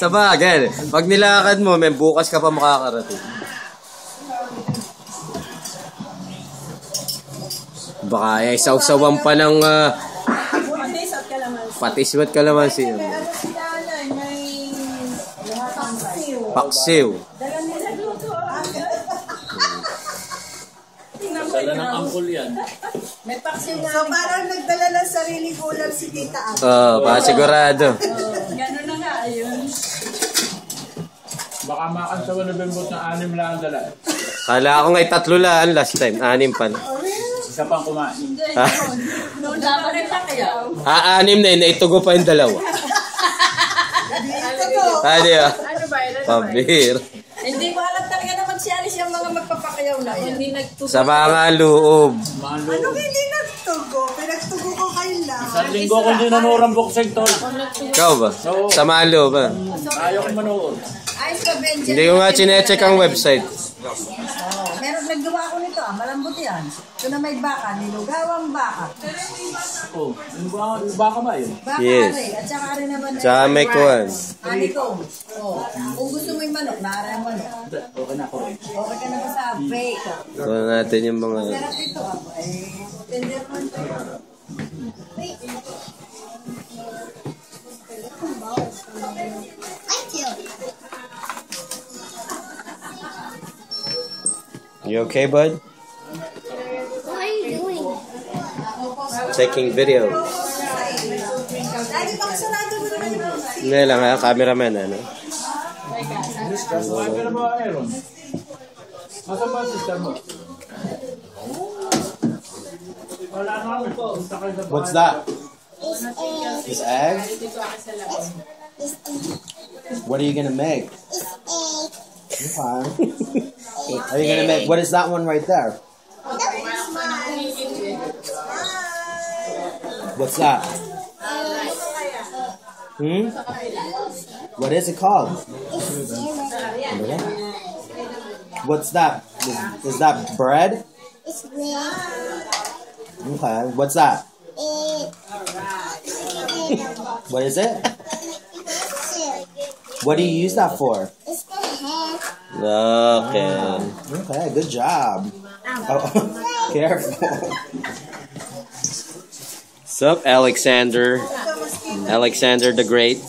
Sa bagay. Pag nilakad mo, may bukas ka pa makakarating. Baka ay sausawan pa ng patis at kalamansi. Paksiw. Dala ng angkol yan. May paksiw na. So parang nagdala ng sariling ulam si Tita Ate. Pasigurado. Gano'n na nga, ayun. Baka makansawa na bimbot na 6 lang ang dala. Kala ko nga'y 3 lang last time. 6 pa. Isa pang kumain. Ha? Noon dapat rin pa kaya. 6 na yun. Naitugo pa yung 2. Ano Ano ba yun? Pabir. Hindi ko alam talaga naman si Alice yung mga magpapakayaw na yan. Hindi nagtugo. Sa mga loob. Ano hindi nagtugo? Pinagtugo ko kayo lang. Sa linggo ko din nanurang boxing tol. Ikaw ba? Sa mga loob ba? Ayaw ko manood. Ayos ka, Benji. Hindi ko nga chinecheck ang website. Meron naggawa ko nito, malambot yan. Ito na may baka, nilugawang baka. Oh, baka ba yun? Baka Yes. rin, at saka rin naman. Tsaka may kuwan. Anikong. Oh. Kung gusto mo yung manok, naara yung manok. Okay na ako. Okay ka na ba sa bake? Ito natin yung mga... Sarap ito ako. Tender man ito. You okay, bud? What are you doing? Taking video. Lagi pang sarado mo naman yung Hindi lang ha, cameraman ano. Kumain ka na ba, Aaron? Masa ba ang sister mo? Wala namin po. What's that? It's egg. It's egg? It's egg. What are you gonna make? It's egg. Okay. Are you gonna make, what is that one right there? That's mine. What's that? What is it called? It's yellow. What's that? Is that bread? It's red. Okay. What's that? It's What is it? soup. What do you use that for? It's the head. Okay. Okay, good job. Oh, careful. Sup, Alexander? Alexander the Great.